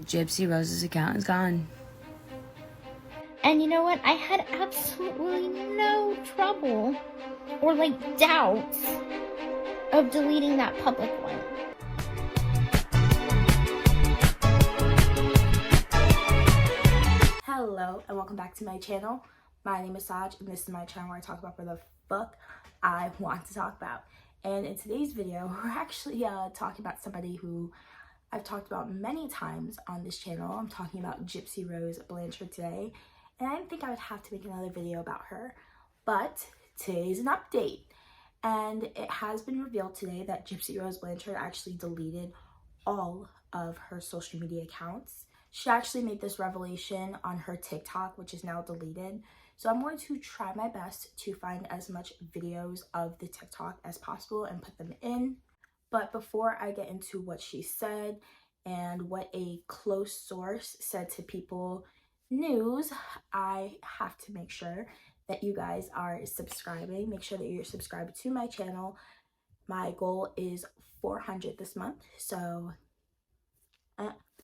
Gypsy Rose's account is gone. And you know what? I had absolutely no trouble or doubts of deleting that public one. Hello and welcome back to my channel. My name is Saj and this is my channel where I talk about what the fuck I want to talk about. And in today's video, we're actually talking about somebody who I've talked about many times on this channel. I'm talking about Gypsy Rose Blanchard today. And I didn't think I would have to make another video about her, but today's an update. And it has been revealed today that Gypsy Rose Blanchard actually deleted all of her social media accounts. She actually made this revelation on her TikTok, which is now deleted. So I'm going to try my best to find as much videos of the TikTok as possible and put them in. But before I get into what she said and what a close source said to People News, I have to make sure that you guys are subscribing. Make sure that you're subscribed to my channel. My goal is 400 this month, so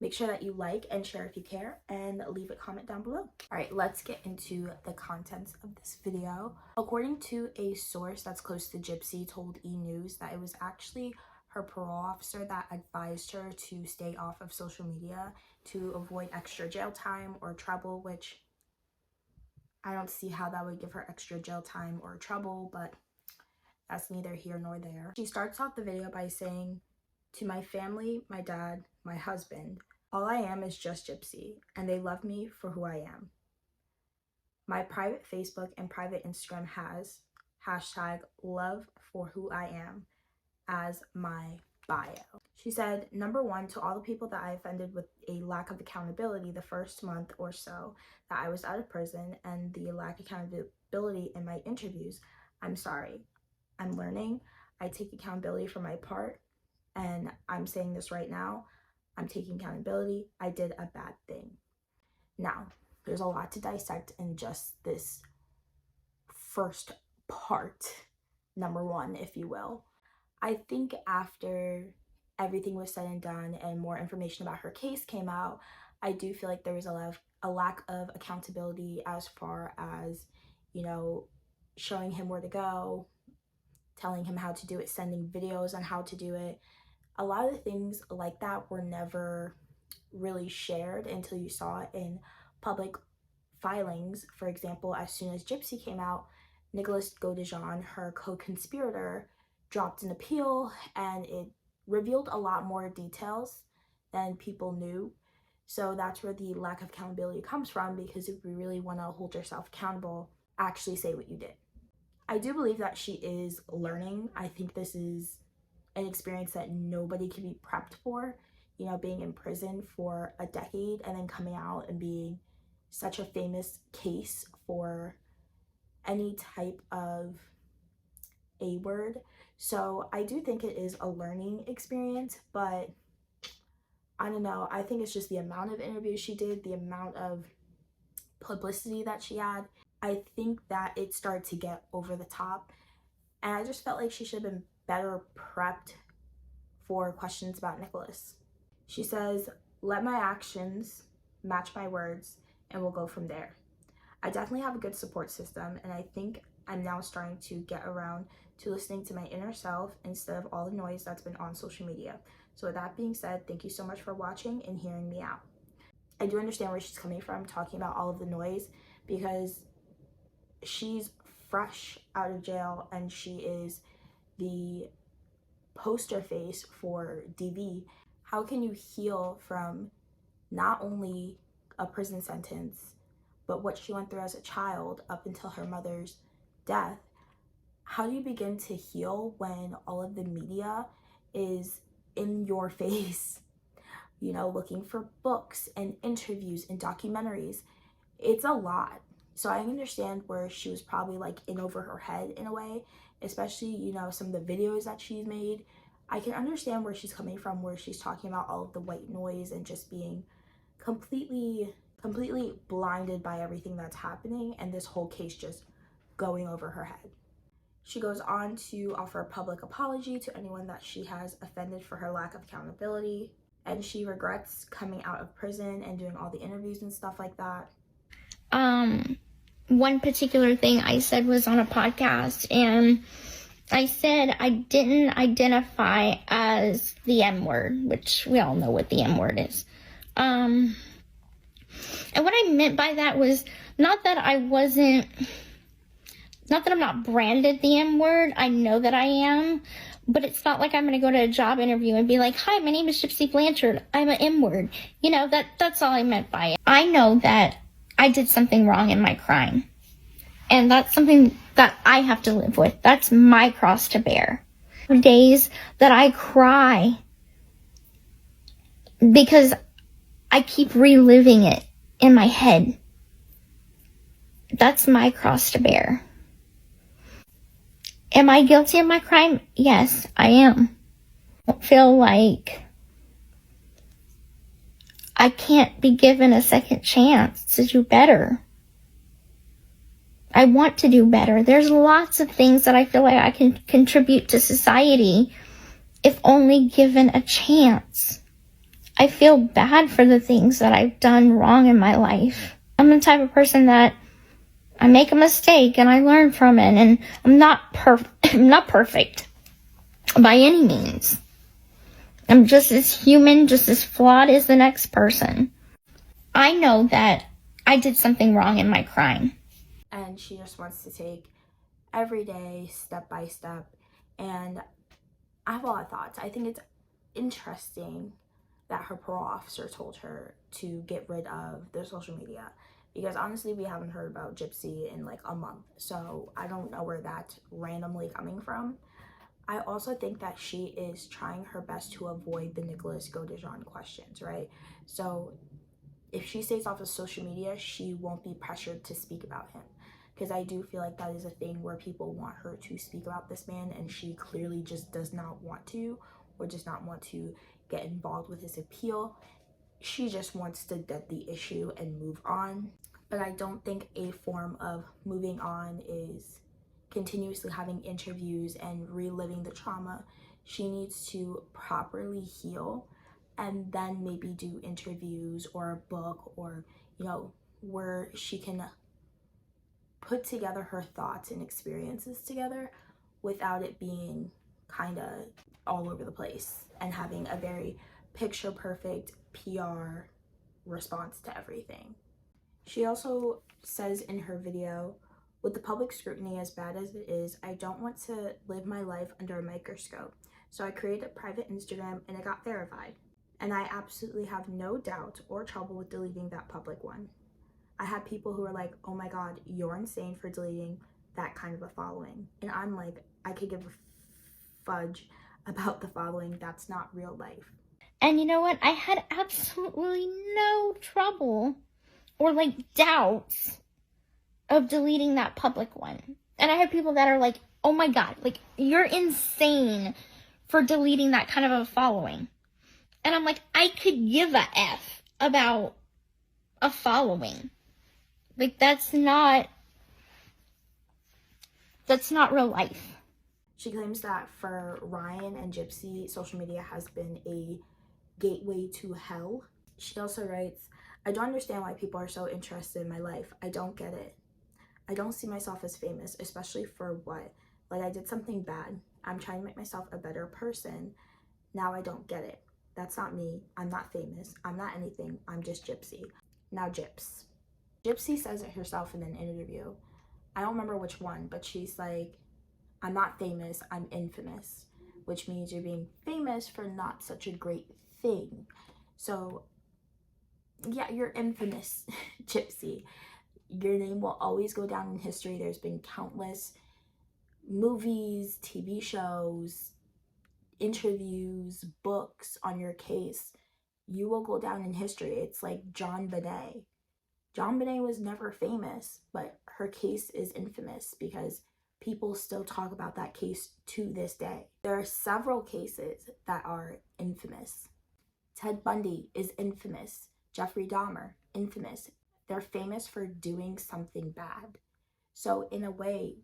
make sure that you like and share if you care, and leave a comment down below. All right, let's get into the contents of this video. According to a source that's close to Gypsy, told E! News that it was actually her parole officer that advised her to stay off of social media to avoid extra jail time or trouble, which I don't see how that would give her extra jail time or trouble, but that's neither here nor there. She starts off the video by saying, "To my family, my dad, my husband, all I am is just Gypsy, and they love me for who I am. My private Facebook and private Instagram has #LoveForWhoIam as my bio." She said, "Number one, to all the people that I offended with a lack of accountability the first month or so that I was out of prison and the lack of accountability in my interviews, I'm sorry. I'm learning. I take accountability for my part, and I'm saying this right now. I'm taking accountability. I did a bad thing." Now, there's a lot to dissect in just this first part, number one, if you will. I think after everything was said and done and more information about her case came out, I do feel like there was a lack of accountability as far as, showing him where to go, telling him how to do it, sending videos on how to do it. A lot of the things like that were never really shared until you saw it in public filings. For example, as soon as Gypsy came out, Nicholas Gaudejean, her co-conspirator, dropped an appeal, and it revealed a lot more details than people knew. So that's where the lack of accountability comes from, because if you really want to hold yourself accountable, actually say what you did. I do believe that she is learning. I think this is an experience that nobody can be prepped for, being in prison for a decade and then coming out and being such a famous case for any type of A word. So I do think it is a learning experience, but I don't know. I think it's just the amount of interviews she did, the amount of publicity that she had. I think that it started to get over the top, and I just felt like she should have been better prepped for questions about Nicholas. She says, "Let my actions match my words and we'll go from there. I definitely have a good support system, and I think I'm now starting to get around to listening to my inner self instead of all the noise that's been on social media. So with that being said, thank you so much for watching and hearing me out." I do understand where she's coming from, talking about all of the noise, because she's fresh out of jail and she is the poster face for DV. How can you heal from not only a prison sentence, but what she went through as a child up until her mother's death? How do you begin to heal when all of the media is in your face, looking for books and interviews and documentaries? It's a lot. So I understand where she was probably in over her head in a way, especially, some of the videos that she's made. I can understand where she's coming from, where she's talking about all of the white noise and just being completely blinded by everything that's happening, and this whole case just going over her head. She goes on to offer a public apology to anyone that she has offended for her lack of accountability. and she regrets coming out of prison and doing all the interviews and stuff like that. One particular thing I said was on a podcast, and I said I didn't identify as the M-word, which we all know what the M-word is. And what I meant by that was not that I'm not branded the M-word. I know that I am, but it's not like I'm going to go to a job interview and be like, hi, my name is Gypsy Blanchard. I'm an M-word. You know, that's all I meant by it. I know that I did something wrong in my crime. And that's something that I have to live with. That's my cross to bear. Days that I cry because I keep reliving it in my head. That's my cross to bear. Am I guilty of my crime? Yes, I am. I don't feel like I can't be given a second chance to do better. I want to do better. There's lots of things that I feel like I can contribute to society if only given a chance. I feel bad for the things that I've done wrong in my life. I'm the type of person that I make a mistake and I learn from it, and I'm not perfect by any means. I'm just as human, just as flawed as the next person. I know that I did something wrong in my crime. And she just wants to take every day, step by step. And I have a lot of thoughts. I think it's interesting that her parole officer told her to get rid of their social media, because honestly, we haven't heard about Gypsy in like a month. So I don't know where that's randomly coming from. I also think that she is trying her best to avoid the Nicholas Godejohn questions, right? So if she stays off of social media, she won't be pressured to speak about him. Because I do feel like that is a thing where people want her to speak about this man, and she clearly just does not want to, or does not want to get involved with his appeal. She just wants to dead the issue and move on. But I don't think a form of moving on is continuously having interviews and reliving the trauma. She needs to properly heal and then maybe do interviews or a book, or, you know, where she can put together her thoughts and experiences together without it being kind of all over the place and having a very picture perfect PR response to everything. She also says in her video, with the public scrutiny as bad as it is, I don't want to live my life under a microscope. So I created a private Instagram and it got verified. And I absolutely have no doubt or trouble with deleting that public one. I had people who were like, oh my God, you're insane for deleting that kind of a following. And I'm like, I could give a fudge about the following. That's not real life. And you know what? I had absolutely no trouble or like doubts of deleting that public one. And I have people that are like, oh my God, like you're insane for deleting that kind of a following. And I'm like, I could give a F about a following. Like that's not real life. She claims that for Ryan and Gypsy, social media has been a gateway to hell. She also writes, I don't understand why people are so interested in my life. I don't get it. I don't see myself as famous, especially for what? Like I did something bad. I'm trying to make myself a better person. Now I don't get it. That's not me. I'm not famous. I'm not anything. I'm just Gypsy. Now Gyps. Gypsy says it herself in an interview. I don't remember which one, but she's like, I'm not famous, I'm infamous, which means you're being famous for not such a great thing. So yeah, you're infamous, Gypsy. Your name will always go down in history. There's been countless movies, TV shows, interviews, books on your case. You will go down in history. It's like John Bonet. John Bonet was never famous, but her case is infamous because people still talk about that case to this day. There are several cases that are infamous. Ted Bundy is infamous. Jeffrey Dahmer, infamous. They're famous for doing something bad. So in a way,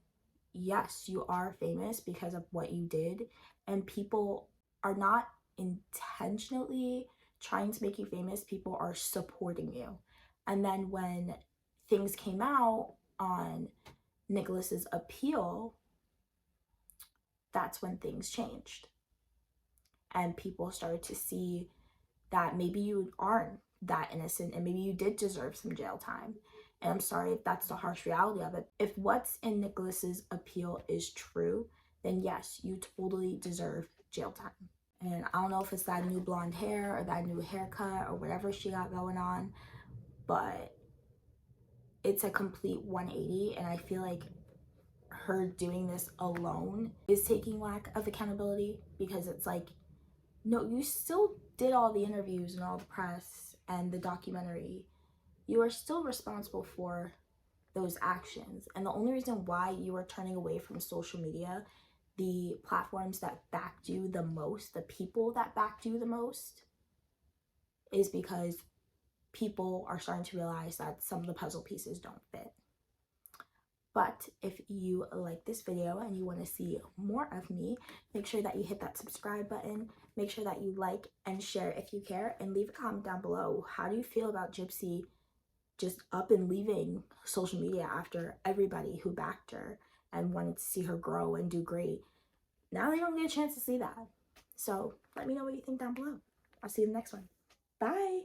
yes, you are famous because of what you did, and people are not intentionally trying to make you famous, people are supporting you. And then when things came out on Nicholas's appeal, that's when things changed. And people started to see that maybe you aren't that innocent and maybe you did deserve some jail time. And I'm sorry if that's the harsh reality of it. If what's in Nicholas's appeal is true, then yes, you totally deserve jail time. And I don't know if it's that new blonde hair or that new haircut or whatever she got going on, but it's a complete 180. And I feel like her doing this alone is taking lack of accountability, because it's like, no, you still did all the interviews and all the press and the documentary. You are still responsible for those actions. And the only reason why you are turning away from social media, the platforms that backed you the most, the people that backed you the most, is because people are starting to realize that some of the puzzle pieces don't fit. But if you like this video and you want to see more of me, make sure that you hit that subscribe button. Make sure that you like and share if you care, and leave a comment down below. How do you feel about Gypsy just up and leaving social media after everybody who backed her and wanted to see her grow and do great? Now they don't get a chance to see that. So let me know what you think down below. I'll see you in the next one. Bye.